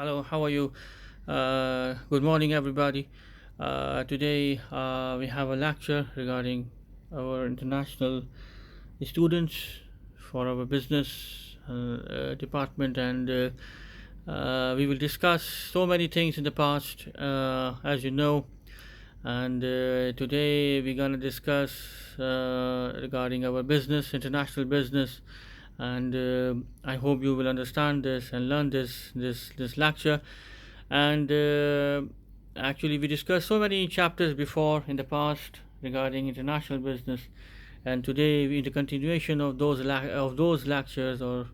Hello, how are you? Good morning, everybody. Today we have a lecture regarding our international students for our business department, and we will discuss so many things in the past, as you know. And today we're going to discuss regarding our business, international business, and I hope you will understand this and learn this lecture. And actually, we discussed so many chapters before in the past regarding international business, and today, in the continuation of those lectures or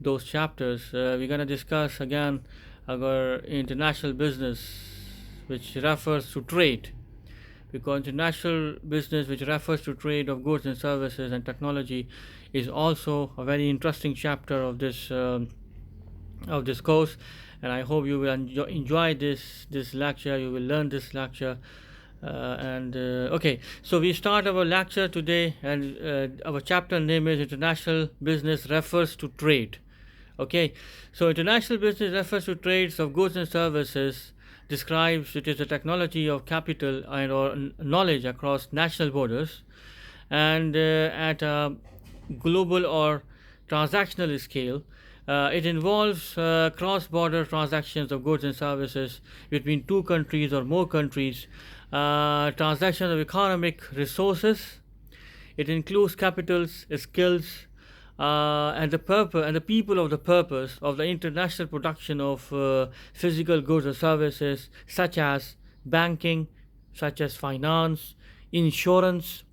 those chapters, we're going to discuss again our international business, which refers to trade, because international business, which refers to trade of goods and services and technology, is also a very interesting chapter of this course. And I hope you will enjoy this lecture. You will learn this lecture. And Okay, so we start our lecture today, and our chapter name is International Business Refers to Trade. Okay, so international business refers to trades of goods and services, describes it is a technology of capital and or knowledge across national borders, and at a global or transactional scale. It involves cross-border transactions of goods and services between two countries or more countries, transactions of economic resources. It includes capitals, skills, and the purpose and the people of the purpose of the international production of physical goods or services, such as banking, such as finance, insurance,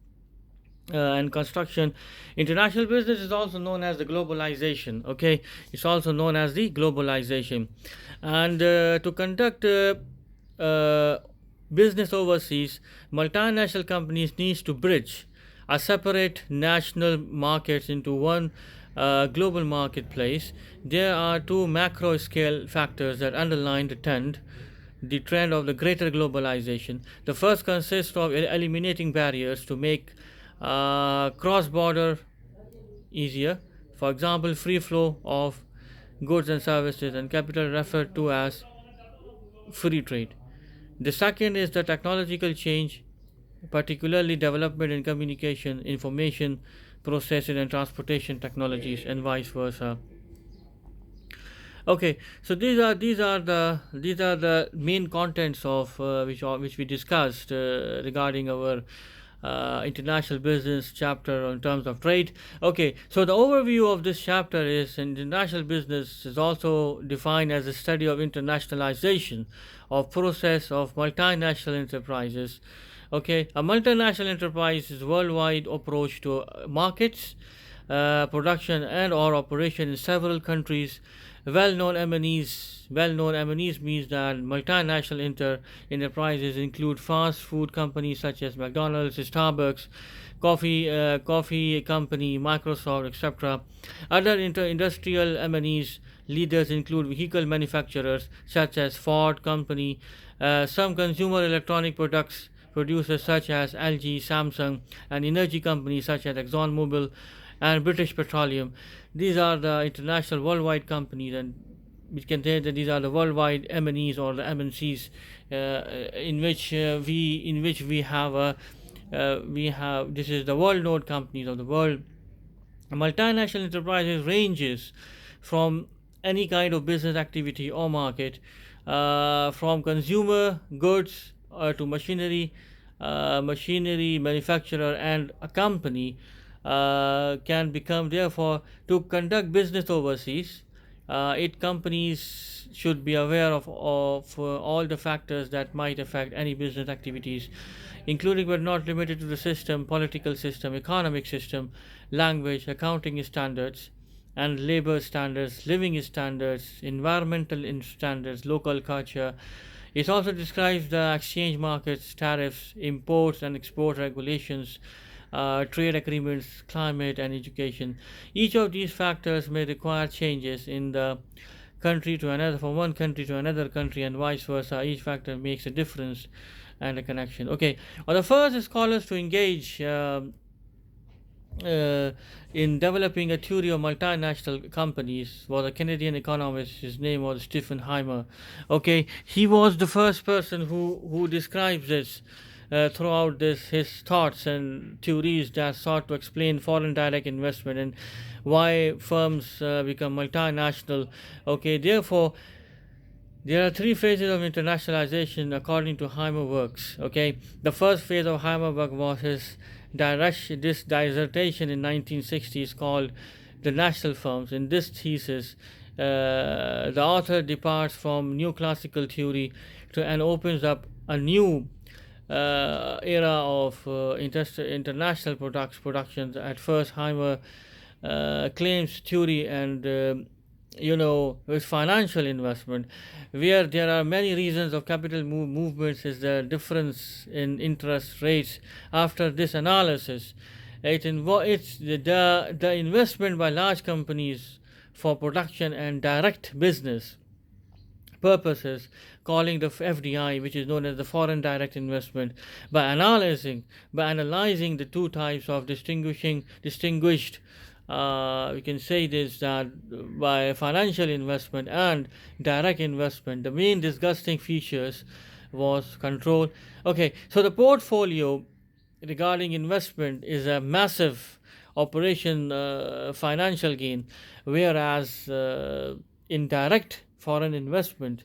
and construction. International business is also known as the globalization. Okay, it's also known as the globalization, and to conduct uh, business overseas, multinational companies needs to bridge a separate national markets into one global marketplace. There are two macro scale factors that underline the trend of the greater globalization. The first consists of eliminating barriers to make cross border easier. For example, free flow of goods and services and capital referred to as free trade. The second is the technological change, particularly development in communication, information processing, and transportation technologies, and vice versa. Okay, so these are the main contents of which we discussed regarding our international business chapter in terms of trade. Okay, so the overview of this chapter is international business is also defined as a study of internationalization of process of multinational enterprises. Okay, a multinational enterprise is worldwide approach to markets, production and or operation in several countries. Well-known MNEs means that multinational enterprises include fast food companies such as McDonald's, Starbucks, coffee company, Microsoft, etc. Other industrial MNEs leaders include vehicle manufacturers such as Ford company, some consumer electronic products producers such as LG, Samsung, and energy companies such as ExxonMobil and British Petroleum. These are the international worldwide companies, and we can say that these are the worldwide MNEs or the MNCs, in which we have a we have this is the world node companies of the world. Multinational enterprises ranges from any kind of business activity or market, from consumer goods to machinery manufacturer, and a company can become therefore to conduct business overseas. It companies should be aware of all the factors that might affect any business activities, including but not limited to the system, political system, economic system, language, accounting standards, and labor standards, living standards, environmental standards, local culture. It also describes the exchange markets, tariffs, imports and export regulations, trade agreements, climate, and education. Each of these factors may require changes in the country to another, from one country to another country, and vice versa. Each factor makes a difference and a connection. Okay, well, the first scholars to engage uh, in developing a theory of multinational companies was a Canadian economist. His name was Stephen Heimer. Okay, he was the first person who describes this throughout this his thoughts and theories that sought to explain foreign direct investment and why firms become multinational. Okay, therefore there are three phases of internationalization according to Heimer works. Okay, the first phase of Heimer work was this dissertation in 1960s called "The National Firms." In this thesis, the author departs from neoclassical theory and opens up a new era of international productions. At first, Heimer claims theory and with financial investment, where there are many reasons of capital movements, is the difference in interest rates. After this analysis, it's the investment by large companies for production and direct business purposes, calling the FDI, which is known as the foreign direct investment, by analyzing the two types of distinguished. We can say this that by financial investment and direct investment, the main disgusting features was control. Okay, so the portfolio regarding investment is a massive operation financial gain, whereas in direct foreign investment,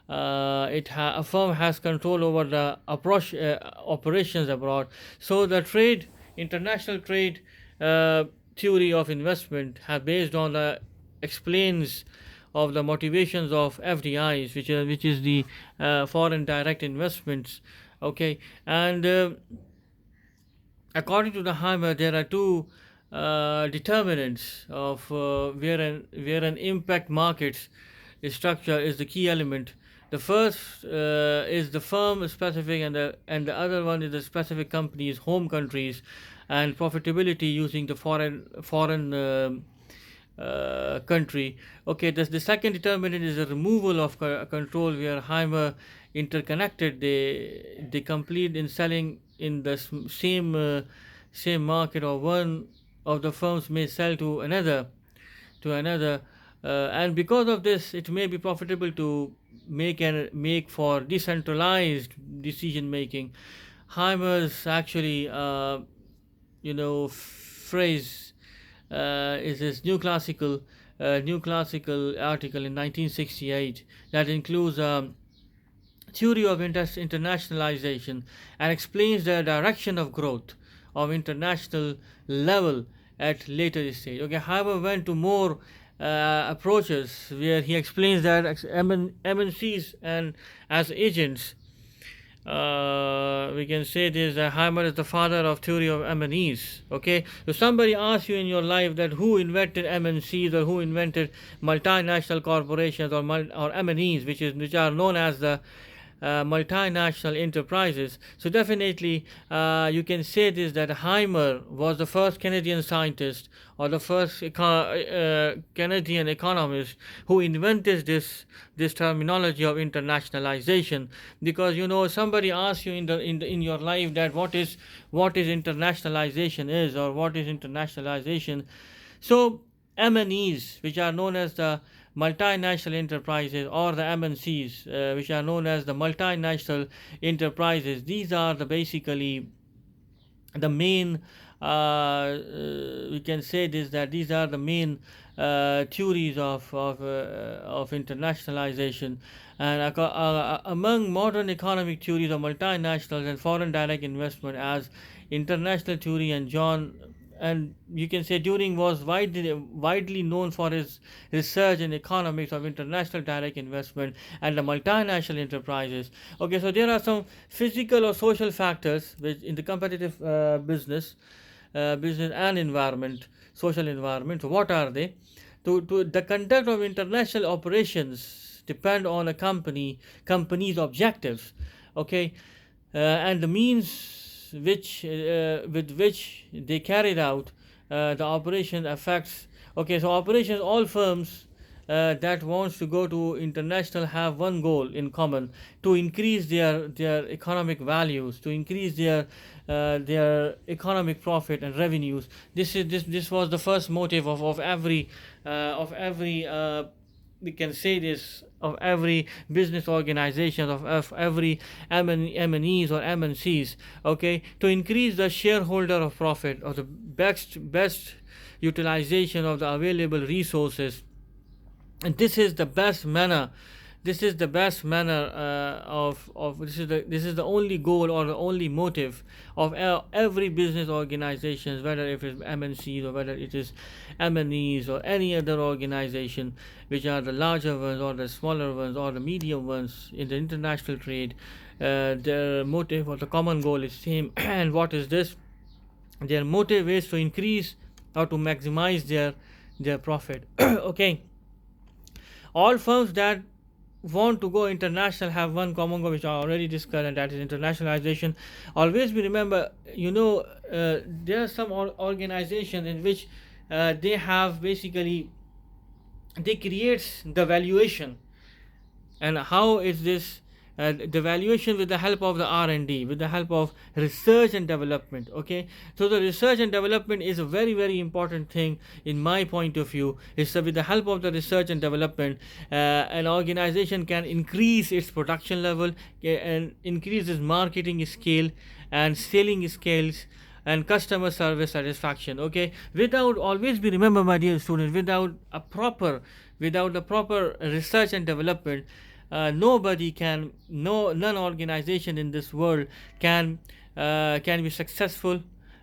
a firm has control over the operations abroad. So the international trade theory of investment has based on the explains of the motivations of FDIs, which is the foreign direct investments. Okay, and according to the Heimer, there are two determinants of where an impact markets structure is the key element. The first is the firm specific, and the other one is the specific company's home countries and profitability using the foreign country. Okay, the second determinant is the removal of control, where Heimer interconnected. They complete in selling in the same market, or one of the firms may sell to another, and because of this, it may be profitable to make for decentralized decision making. Heimer's actually phrase is this new classical article in 1968 that includes theory of internationalization and explains the direction of growth of international level at later stage. Okay, however, went to more approaches where he explains that MNCs and as agents, we can say this, Heimer is the father of theory of M&Es. Okay, so somebody asks you in your life that who invented MNCs or who invented multinational corporations or M&Es, which are known as the multinational enterprises. So definitely, you can say this, that Heimer was the first Canadian scientist or the first Canadian economist who invented this terminology of internationalization. Because somebody asks you in your life that what is internationalization is, or what is internationalization. So M&Es, which are known as the multinational enterprises, or the MNCs, which are known as the multinational enterprises, these are basically the main. We can say this, that these are the main theories of internationalization. And among modern economic theories of multinationals and foreign direct investment, as international theory and you can say Turing was widely known for his research in economics of international direct investment and the multinational enterprises. Okay, so there are some physical or social factors which in the competitive business and environment, social environment. So what are they? To the conduct of international operations depend on a company's objectives. Okay, and the means with which they carried out the operation affects. Okay, so operations, all firms that wants to go to international have one goal in common: to increase their economic values, to increase their economic profit and revenues. This was the first motive of every we can say this, of every business organization, of every M&Es or MNCs, okay, to increase the shareholder of profit, or the best utilization of the available resources. And this is the best manner, this is the best manner of this is the only goal or the only motive of every business organizations, whether if it's MNCs or whether it is MNEs or any other organization, which are the larger ones or the smaller ones or the medium ones in the international trade. Their motive or the common goal is same. And what is this? Their motive is to increase or to maximize their profit. Okay, all firms that want to go international have one common goal, which I already discussed, and that is internationalization. Always be remember, there are some organizations in which they have basically, they create the valuation. And how is this? The valuation with the help of the R&D, with the help of research and development. Okay, so the research and development is a very very important thing in my point of view. Is with the help of the research and development, an organization can increase its production level, and increase its marketing scale and selling skills and customer service satisfaction. Okay, without, always be remember my dear students, without the proper research and development, nobody can, none organization in this world can be successful.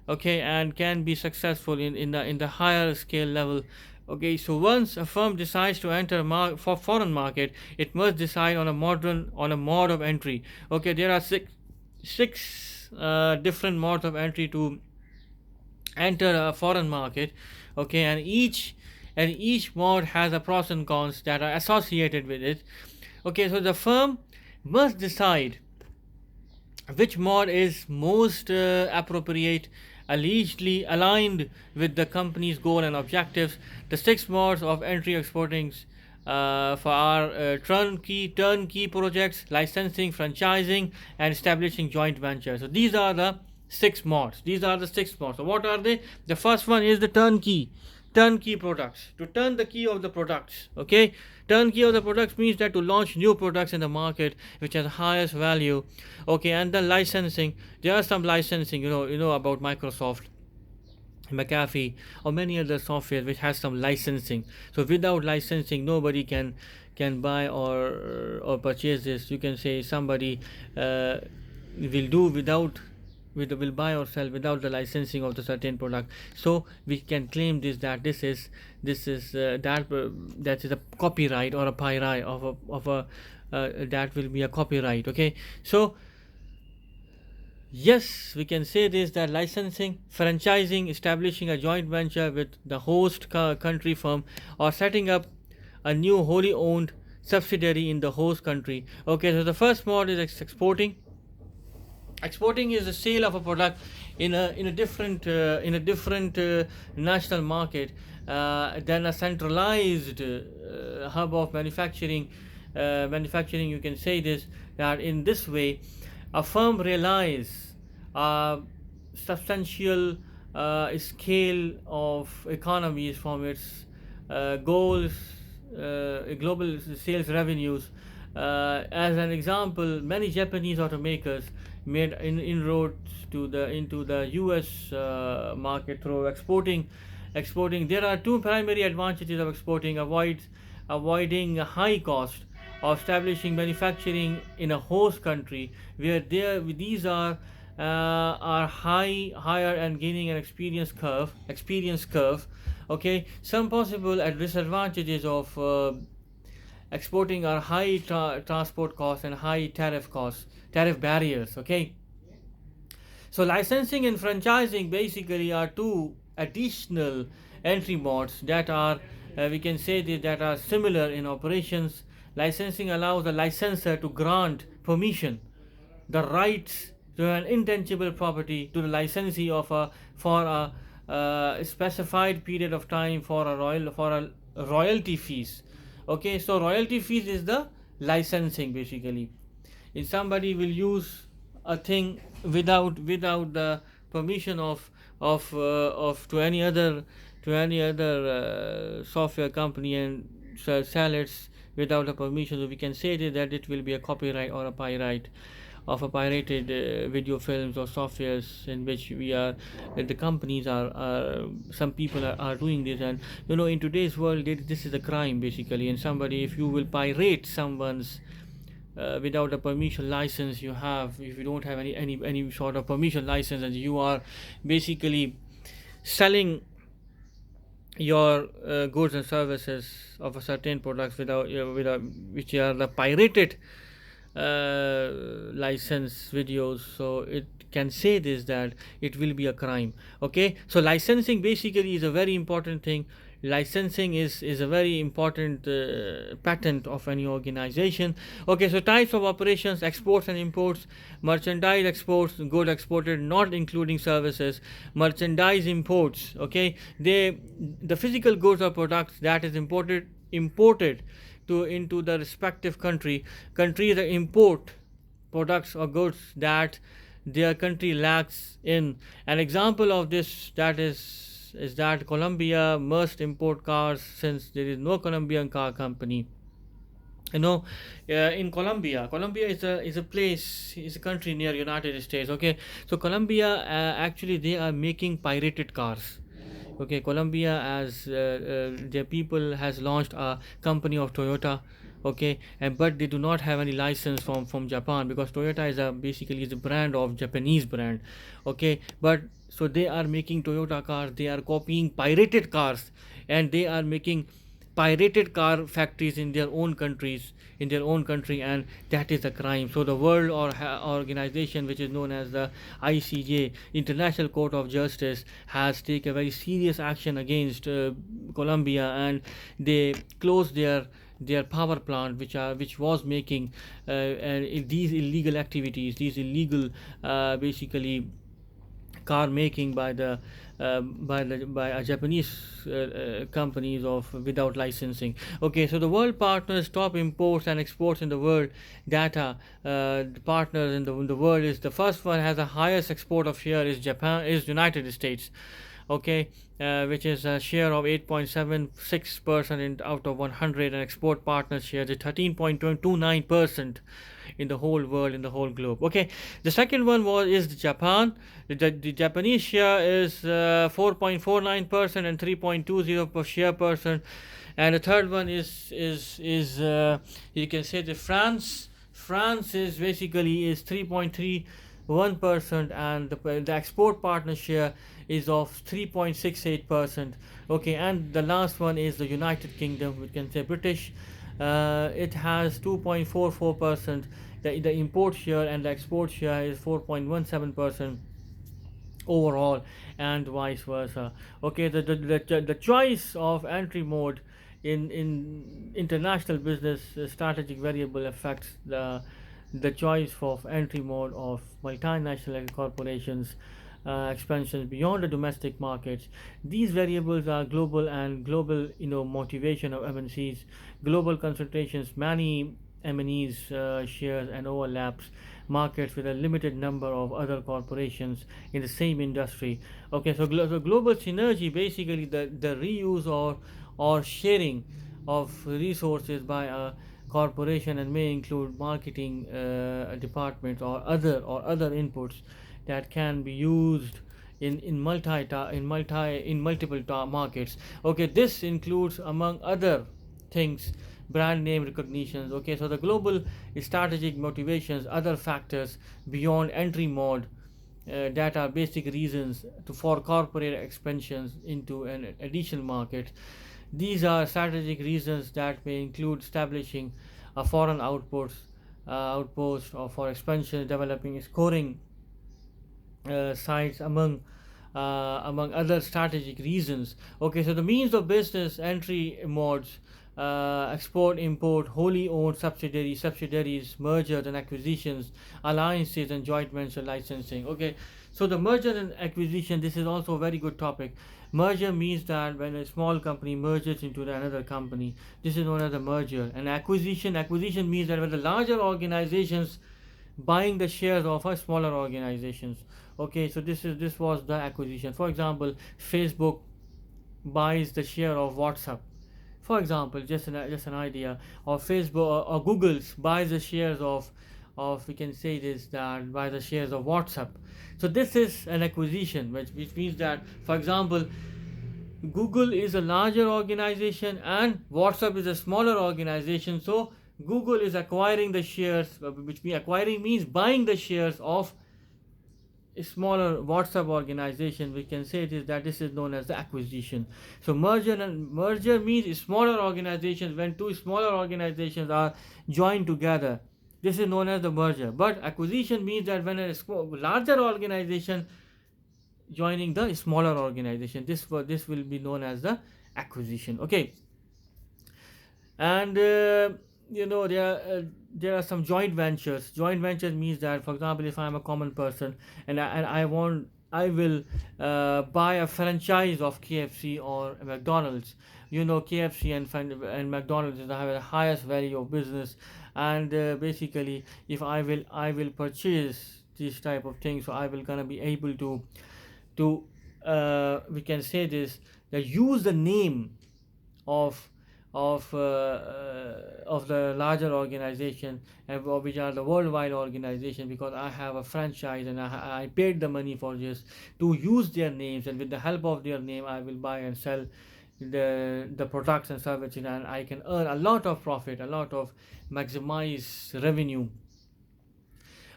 Okay, and can be successful in the higher scale level. Okay, so once a firm decides to enter for foreign market, it must decide on a mode of entry. Okay, there are six different modes of entry to enter a foreign market. Okay, and each mode has a pros and cons that are associated with it. Okay, so the firm must decide which mode is most appropriate, allegedly aligned with the company's goal and objectives. The six modes of entry exporting for our turnkey projects, licensing, franchising, and establishing joint ventures. So these are the six modes. So what are they? The first one is the turnkey products, to turn the key of the products. Okay, turnkey of the products means that to launch new products in the market which has highest value. Okay, and the licensing, there are some licensing, you know about Microsoft, McAfee, or many other software which has some licensing. So without licensing, nobody can buy or purchase this. You can say somebody will do without, will buy or sell without the licensing of the certain product. So we can claim that this is that is a copyright or a pyrite of a that will be a copyright. Okay, so yes, we can say this, that licensing, franchising, establishing a joint venture with the host country firm, or setting up a new wholly owned subsidiary in the host country. Okay, so the first mode is exporting. Exporting is the sale of a product in a different national market than a centralized hub of manufacturing. You can say this, that in this way a firm realize a substantial scale of economies from its goals, global sales revenues. As an example, many Japanese automakers made inroads into the US market through exporting. There are two primary advantages of exporting: avoiding a high cost of establishing manufacturing in a host country, where these are higher and gaining an experience curve. Okay, some possible disadvantages of exporting are high transport costs and high tariff barriers. Okay, so licensing and franchising basically are two additional entry modes that are we can say that are similar in operations. Licensing allows the licensor to grant permission, the rights to an intangible property to the licensee for a specified period of time for a royalty fees. Okay, so royalty fees is the licensing basically. If somebody will use a thing without the permission of to any other software company and sell it without a permission, so we can say that it will be a copyright or a pyrite of a pirated video films or softwares in which we are the companies are some people are doing this. And in today's world this is a crime basically. And somebody, if you will pirate someone's without a permission license you have, if you don't have any sort of permission license, and you are basically selling your goods and services of a certain products without which are the pirated license videos, so it can say this, that it will be a crime. Okay, so licensing basically is a very important thing. Licensing is a very important patent of any organization. Okay, so types of operations: exports and imports, merchandise exports, good exported not including services, merchandise imports. Okay, the physical goods or products that is imported to into the respective countries that import products or goods that their country lacks in. An example of this that is that Colombia must import cars, since there is no Colombian car company. In Colombia is a place, is a country near United States. Okay, so Colombia actually they are making pirated cars. Okay, Colombia, as their people has launched a company of Toyota. Okay, and but they do not have any license from Japan, because Toyota is a basically is a brand of Japanese brand. Okay, but so they are making Toyota cars, they are copying pirated cars, and they are making pirated car factories in their own countries, in their own country, and that is a crime. So the world organization which is known as the ICJ, International Court of Justice, has taken a very serious action against Colombia, and they closed their power plant which was making these illegal activities, these illegal basically car making by a Japanese companies of without licensing. Okay, so the world partners top imports and exports in the world data. The partners in the world is the first one has the highest export of share is United States. Okay, which is a share of 8.76% out of 100, and export partners share is 13.29% in the whole world, in the whole globe. Okay, the second one is Japan. The Japanese share is 4.49% and 3.20 per share percent. And the third one is you can say the France is basically is 3.31%, and the export partner share is of 3.68%. Okay, and the last one is the United Kingdom, we can say British. It has 2.44%. The import share and the export share is 4.17% overall, and vice versa. Okay, the choice of entry mode in international business strategic variable affects the choice of entry mode of multinational corporations expansions beyond the domestic markets. These variables are global and global motivation of MNCs, global concentrations, many MNEs shares and overlaps markets with a limited number of other corporations in the same industry. Okay, so global synergy basically the reuse or sharing of resources by a corporation, and may include marketing departments or other inputs that can be used in multiple markets. Okay, this includes among other things brand name recognitions. Okay, so the global strategic motivations, other factors beyond entry mode that are basic reasons for corporate expansions into an additional market. These are strategic reasons that may include establishing a foreign outpost or for expansion, developing, scoring sites among other strategic reasons. Okay, so the means of business entry modes export, import, wholly owned subsidiaries, mergers and acquisitions, alliances and joint venture licensing. Okay, so the merger and acquisition, this is also a very good topic. Merger means that when a small company merges into another company, this is known as a merger. And acquisition means that when the larger organizations buying the shares of a smaller organizations. Okay, so this was the acquisition. For example, Facebook buys the share of WhatsApp. For example, just an idea. Or Facebook or Google's buys the shares of we can say this, that buys the shares of WhatsApp. So this is an acquisition, which means that, for example, Google is a larger organization and WhatsApp is a smaller organization. So Google is acquiring the shares, which means acquiring means buying the shares of a smaller WhatsApp organization. We can say this is known as the acquisition. So merger means smaller organizations, when two smaller organizations are joined together. This is known as the merger. But acquisition means that when a larger organization joining the smaller organization, this will be known as the acquisition. Okay, and there are some joint ventures. Joint ventures means that, for example, if I am a common person and I will buy a franchise of KFC or McDonald's. KFC and McDonald's have the highest value of business, and basically, if I will purchase these type of things, so I will gonna be able to we can say this, that use the name of of the larger organization, and which are the worldwide organization, because I have a franchise and I paid the money for this to use their names, and with the help of their name I will buy and sell the products and services, and I can earn a lot of profit, a lot of maximize revenue.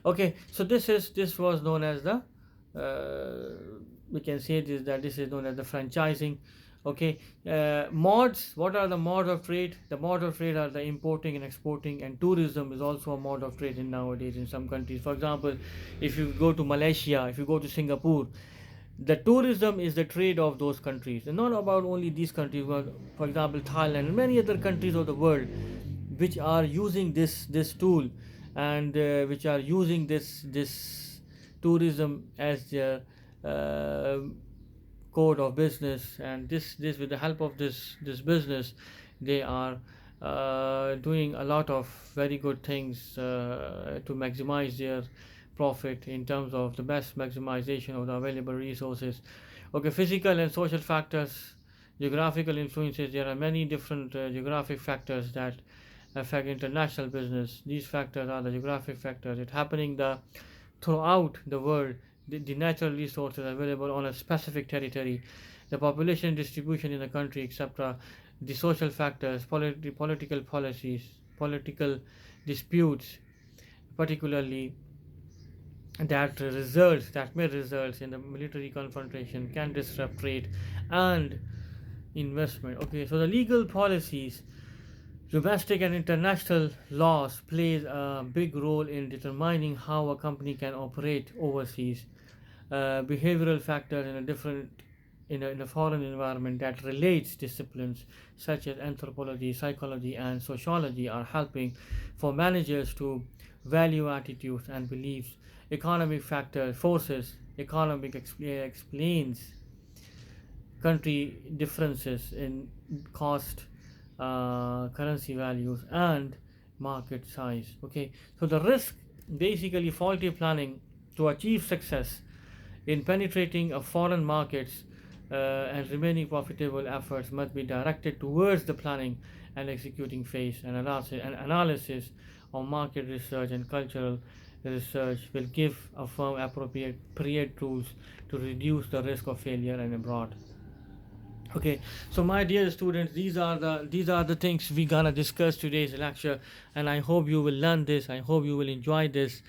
Okay, so this was known as the we can say this is known as the franchising. Okay, modes. What are the modes of trade? The modes of trade are the importing and exporting, and tourism is also a mode of trade in nowadays in some countries. For example, if you go to Malaysia, if you go to Singapore, the tourism is the trade of those countries, and not about only these countries, but for example Thailand and many other countries of the world which are using this tool, and which are using this tourism as their uh, code of business. And this with the help of this business, they are doing a lot of very good things to maximize their profit in terms of the best maximization of the available resources. Okay, physical and social factors, geographical influences. There are many different geographic factors that affect international business. These factors are the geographic factors. It's happening throughout the world. The natural resources available on a specific territory, the population distribution in the country, etc. The social factors, political policies, political disputes, particularly that may result in the military confrontation, can disrupt trade and investment. Okay, so the legal policies, domestic and international laws plays a big role in determining how a company can operate overseas. Behavioral factors in a foreign environment that relates disciplines such as anthropology, psychology, and sociology are helping for managers to value attitudes and beliefs. Economic factors forces economic explains country differences in cost, currency values, and market size. Okay, so the risk, basically faulty planning to achieve success in penetrating a foreign markets and remaining profitable efforts must be directed towards the planning and executing phase. And analysis of market research and cultural research will give a firm appropriate tools to reduce the risk of failure and abroad. Okay, so my dear students, these are the things we gonna discuss today's lecture, and I hope you will learn this. I hope you will enjoy this.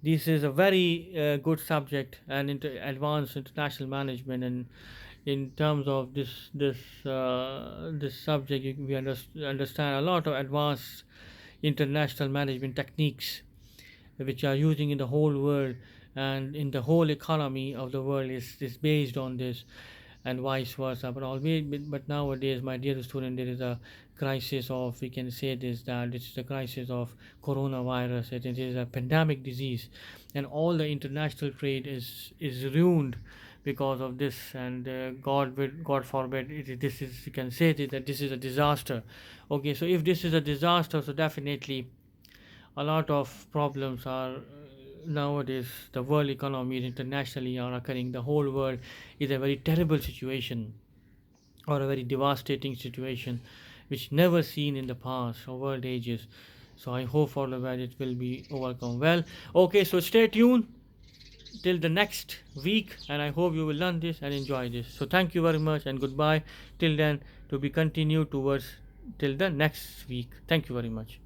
This is a very good subject, and advanced international management. And in terms of this subject, we understand a lot of advanced international management techniques which are using in the whole world, and in the whole economy of the world is based on this, and vice versa. But nowadays, my dear student, there is a crisis of, we can say this, that this is the crisis of coronavirus. It is a pandemic disease, and all the international trade is ruined because of this. And God forbid, this is, you can say that this is a disaster. Okay, so if this is a disaster, so definitely a lot of problems are nowadays. The world economy internationally are occurring. The whole world is a very terrible situation, or a very devastating situation, which never seen in the past or world ages. So I hope for the best it will be overcome well. Okay, so stay tuned till the next week, and I hope you will learn this and enjoy this. So thank you very much and goodbye. Till then, to be continued towards till the next week. Thank you very much.